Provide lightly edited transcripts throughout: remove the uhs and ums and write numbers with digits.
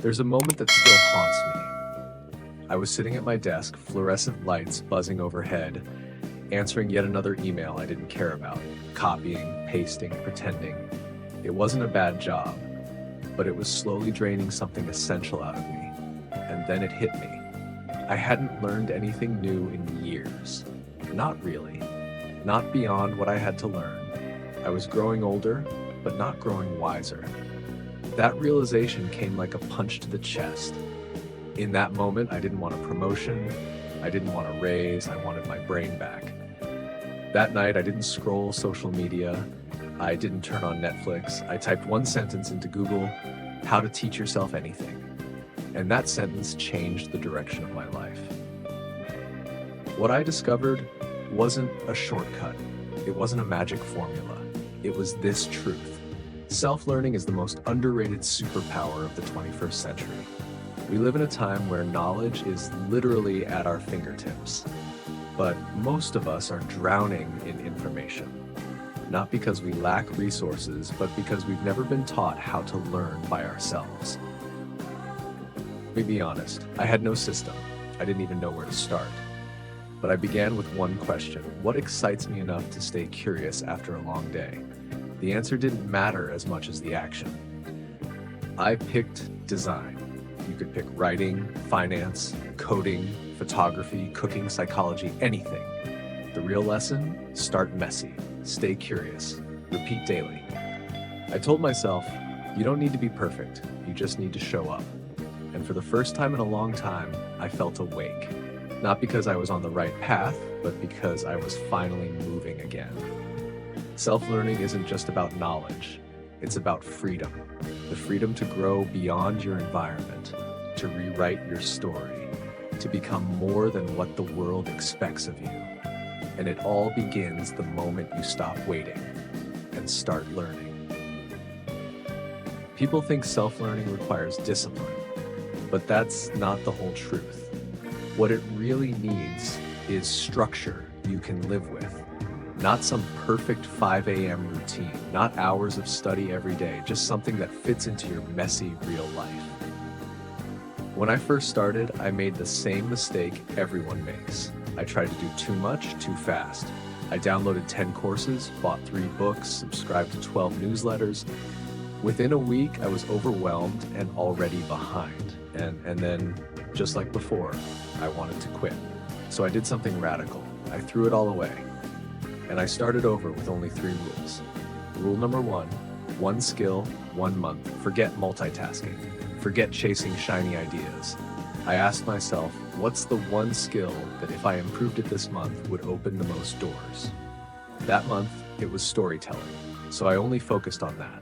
There's a moment that still haunts me. I was sitting at my desk, fluorescent lights buzzing overhead, answering yet another email I didn't care about, copying, pasting, pretending. It wasn't a bad job, but it was slowly draining something essential out of me. And then it hit me. I hadn't learned anything new in years. Not really. Not beyond what I had to learn. I was growing older, but not growing wiser. That realization came like a punch to the chest. In that moment, I didn't want a promotion. I didn't want a raise. I wanted my brain back. That night, I didn't scroll social media. I didn't turn on Netflix. I typed one sentence into Google, how to teach yourself anything. And that sentence changed the direction of my life. What I discovered wasn't a shortcut. It wasn't a magic formula. It was this truth. Self-learning is the most underrated superpower of the 21st century. We live in a time where knowledge is literally at our fingertips. But most of us are drowning in information. Not because we lack resources, but because we've never been taught how to learn by ourselves. Let me be honest, I had no system. I didn't even know where to start. But I began with one question: what excites me enough to stay curious after a long day? The answer didn't matter as much as the action. I picked design. You could pick writing, finance, coding, photography, cooking, psychology, anything. The real lesson: start messy, stay curious, repeat daily. I told myself, you don't need to be perfect, you just need to show up. And for the first time in a long time, I felt awake. Not because I was on the right path, but because I was finally moving again. Self-learning isn't just about knowledge, it's about freedom. The freedom to grow beyond your environment, to rewrite your story, to become more than what the world expects of you. And it all begins the moment you stop waiting and start learning. People think self-learning requires discipline, but that's not the whole truth. What it really needs is structure you can live with. Not some perfect 5 a.m. routine, not hours of study every day, just something that fits into your messy real life. When I first started, I made the same mistake everyone makes. I tried to do too much, too fast. I downloaded 10 courses, bought 3 books, subscribed to 12 newsletters. Within a week, I was overwhelmed and already behind. And then, just like before, I wanted to quit. So I did something radical. I threw it all away. And I started over with only 3 rules. Rule number 1, one skill, 1 month. Forget multitasking. Forget chasing shiny ideas. I asked myself, what's the one skill that if I improved it this month would open the most doors? That month, it was storytelling. So I only focused on that.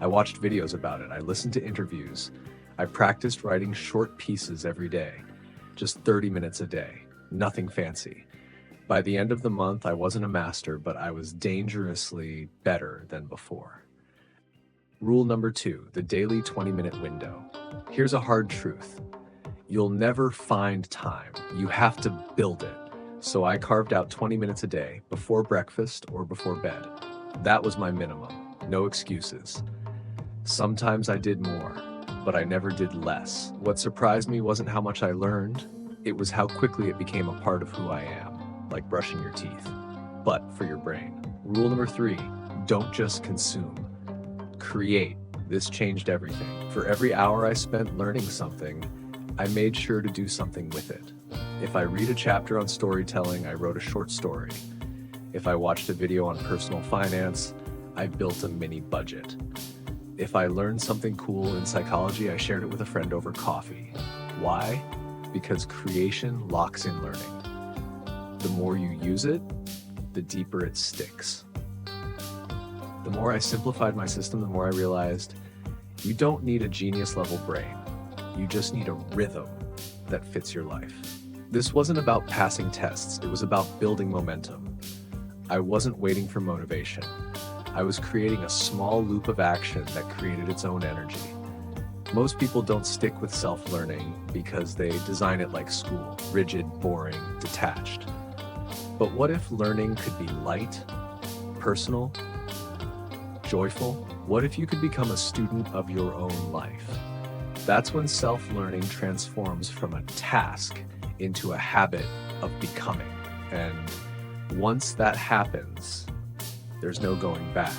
I watched videos about it. I listened to interviews. I practiced writing short pieces every day. Just 30 minutes a day. Nothing fancy. By the end of the month, I wasn't a master, but I was dangerously better than before. Rule number 2, the daily 20-minute window. Here's a hard truth. You'll never find time. You have to build it. So I carved out 20 minutes a day, before breakfast or before bed. That was my minimum. No excuses. Sometimes I did more, but I never did less. What surprised me wasn't how much I learned. It was how quickly it became a part of who I am. Like brushing your teeth, but for your brain. Rule number 3, don't just consume. Create. This changed everything. For every hour I spent learning something, I made sure to do something with it. If I read a chapter on storytelling, I wrote a short story. If I watched a video on personal finance, I built a mini budget. If I learned something cool in psychology, I shared it with a friend over coffee. Why? Because creation locks in learning. The more you use it, the deeper it sticks. The more I simplified my system, the more I realized you don't need a genius-level brain. You just need a rhythm that fits your life. This wasn't about passing tests. It was about building momentum. I wasn't waiting for motivation. I was creating a small loop of action that created its own energy. Most people don't stick with self-learning because they design it like school, rigid, boring, detached. But what if learning could be light, personal, joyful? What if you could become a student of your own life? That's when self-learning transforms from a task into a habit of becoming. And once that happens, there's no going back.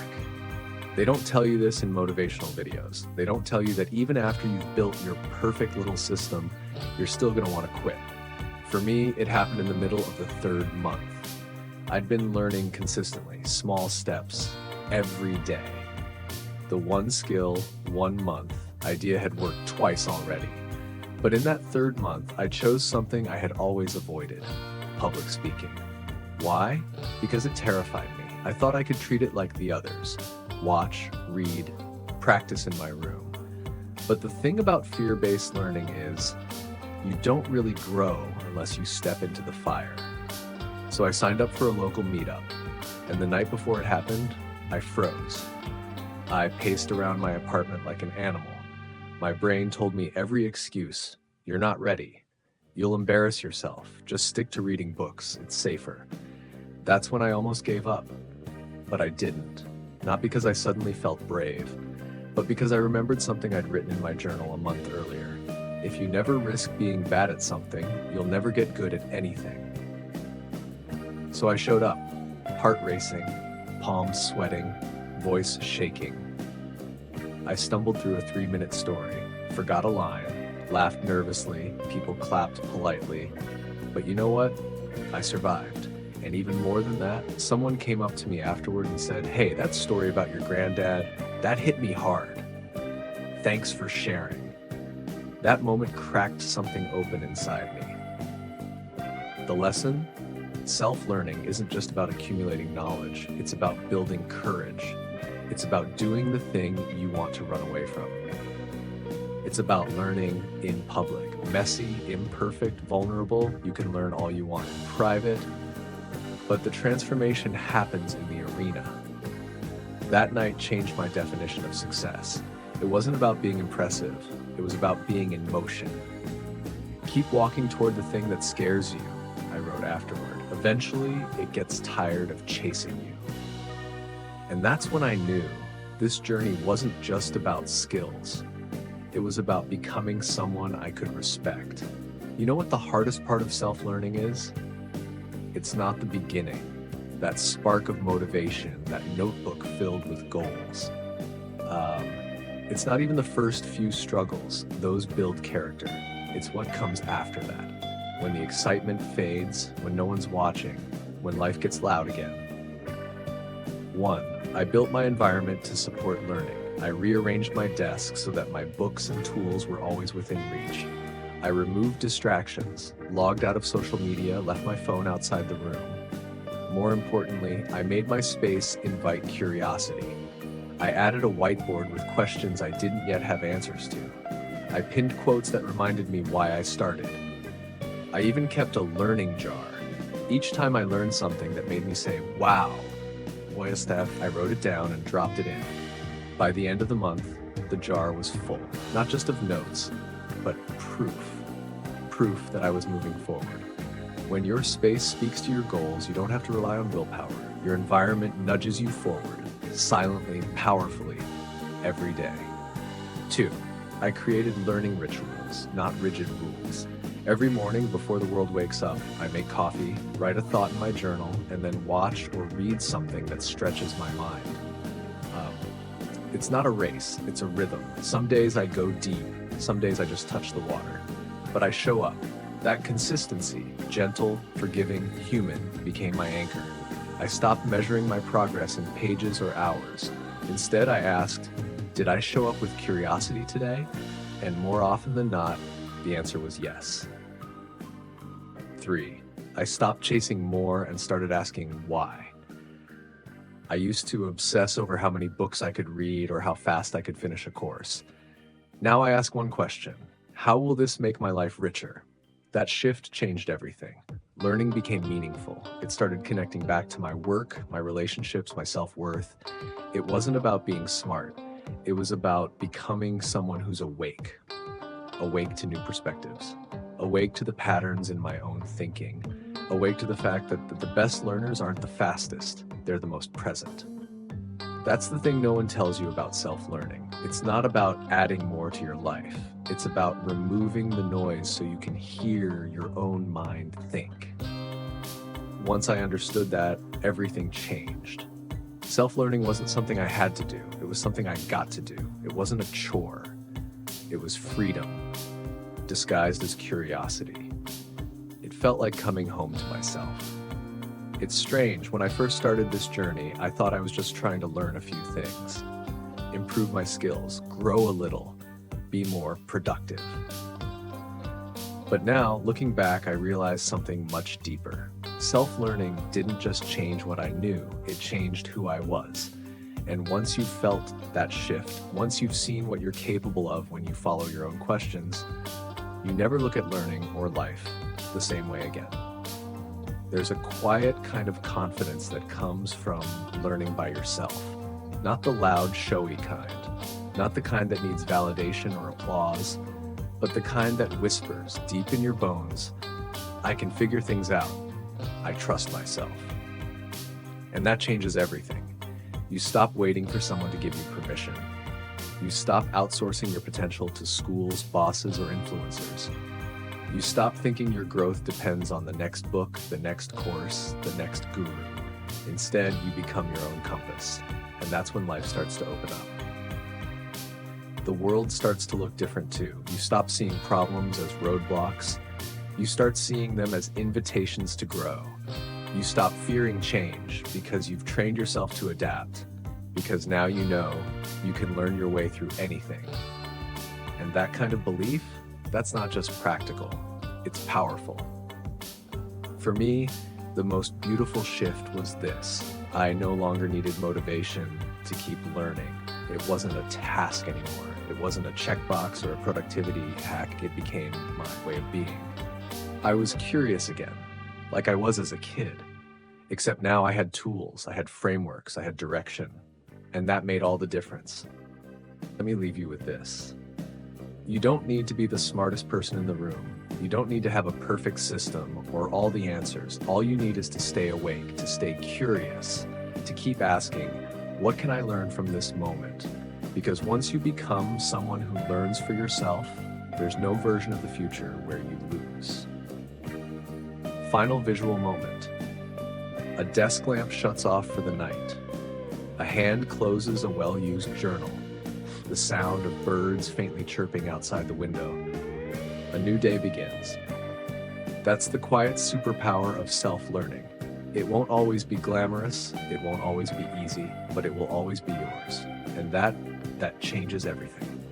They don't tell you this in motivational videos. They don't tell you that even after you've built your perfect little system, you're still gonna wanna quit. For me, it happened in the middle of the 3rd month. I'd been learning consistently, small steps, every day. The one skill, 1 month idea had worked twice already. But in that 3rd month, I chose something I had always avoided, public speaking. Why? Because it terrified me. I thought I could treat it like the others. Watch, read, practice in my room. But the thing about fear-based learning is you don't really grow unless you step into the fire. So I signed up for a local meetup, and the night before it happened, I froze. I paced around my apartment like an animal. My brain told me every excuse. You're not ready. You'll embarrass yourself. Just stick to reading books. It's safer. That's when I almost gave up. But I didn't. Not because I suddenly felt brave, but because I remembered something I'd written in my journal a month earlier. If you never risk being bad at something, you'll never get good at anything. So I showed up, heart racing, palms sweating, voice shaking. I stumbled through a 3-minute story, forgot a line, laughed nervously, people clapped politely. But you know what? I survived. And even more than that, someone came up to me afterward and said, "Hey, that story about your granddad, that hit me hard. Thanks for sharing." That moment cracked something open inside me. The lesson? Self-learning isn't just about accumulating knowledge. It's about building courage. It's about doing the thing you want to run away from. It's about learning in public. Messy, imperfect, vulnerable. You can learn all you want in private. But the transformation happens in the arena. That night changed my definition of success. It wasn't about being impressive. It was about being in motion. Keep walking toward the thing that scares you, I wrote afterward. Eventually, it gets tired of chasing you. And that's when I knew this journey wasn't just about skills. It was about becoming someone I could respect. You know what the hardest part of self-learning is? It's not the beginning, that spark of motivation, that notebook filled with goals. It's not even the first few struggles. Those build character. It's what comes after that. When the excitement fades, when no one's watching, when life gets loud again. 1. I built my environment to support learning. I rearranged my desk so that my books and tools were always within reach. I removed distractions, logged out of social media, left my phone outside the room. More importantly, I made my space invite curiosity. I added a whiteboard with questions I didn't yet have answers to. I pinned quotes that reminded me why I started. I even kept a learning jar. Each time I learned something that made me say, "Wow, boy, Steph," I wrote it down and dropped it in. By the end of the month, the jar was full, not just of notes, but proof that I was moving forward. When your space speaks to your goals, you don't have to rely on willpower. Your environment nudges you forward, silently, powerfully, every day. 2. I created learning rituals, not rigid rules. Every morning before the world wakes up, I make coffee, write a thought in my journal, and then watch or read something that stretches my mind. It's not a race, it's a rhythm. Some days I go deep, some days I just touch the water. But I show up. That consistency, gentle, forgiving, human, became my anchor. I stopped measuring my progress in pages or hours. Instead, I asked, did I show up with curiosity today? And more often than not, the answer was yes. 3. I stopped chasing more and started asking why. I used to obsess over how many books I could read or how fast I could finish a course. Now I ask one question: how will this make my life richer? That shift changed everything. Learning became meaningful. It started connecting back to my work, my relationships, my self-worth. It wasn't about being smart. It was about becoming someone who's awake. Awake to new perspectives. Awake to the patterns in my own thinking. Awake to the fact that the best learners aren't the fastest, they're the most present. That's the thing no one tells you about self-learning. It's not about adding more to your life. It's about removing the noise so you can hear your own mind think. Once I understood that, everything changed. Self-learning wasn't something I had to do. It was something I got to do. It wasn't a chore. It was freedom, disguised as curiosity. It felt like coming home to myself. It's strange, when I first started this journey, I thought I was just trying to learn a few things, improve my skills, grow a little, be more productive. But now, looking back, I realized something much deeper. Self-learning didn't just change what I knew, it changed who I was. And once you've felt that shift, once you've seen what you're capable of when you follow your own questions, you never look at learning or life the same way again. There's a quiet kind of confidence that comes from learning by yourself. Not the loud, showy kind. Not the kind that needs validation or applause, but the kind that whispers deep in your bones, I can figure things out. I trust myself. And that changes everything. You stop waiting for someone to give you permission. You stop outsourcing your potential to schools, bosses, or influencers. You stop thinking your growth depends on the next book, the next course, the next guru. Instead, you become your own compass, and that's when life starts to open up. The world starts to look different too. You stop seeing problems as roadblocks. You start seeing them as invitations to grow. You stop fearing change because you've trained yourself to adapt, because now you know you can learn your way through anything. And that kind of belief, that's not just practical, it's powerful. For me, the most beautiful shift was this. I no longer needed motivation to keep learning. It wasn't a task anymore. It wasn't a checkbox or a productivity hack. It became my way of being. I was curious again, like I was as a kid. Except now I had tools, I had frameworks, I had direction. And that made all the difference. Let me leave you with this. You don't need to be the smartest person in the room. You don't need to have a perfect system or all the answers. All you need is to stay awake, to stay curious, to keep asking, what can I learn from this moment? Because once you become someone who learns for yourself, there's no version of the future where you lose. Final visual moment. A desk lamp shuts off for the night. A hand closes a well-used journal. The sound of birds faintly chirping outside the window. A new day begins. That's the quiet superpower of self-learning. It won't always be glamorous, it won't always be easy, but it will always be yours. And that changes everything.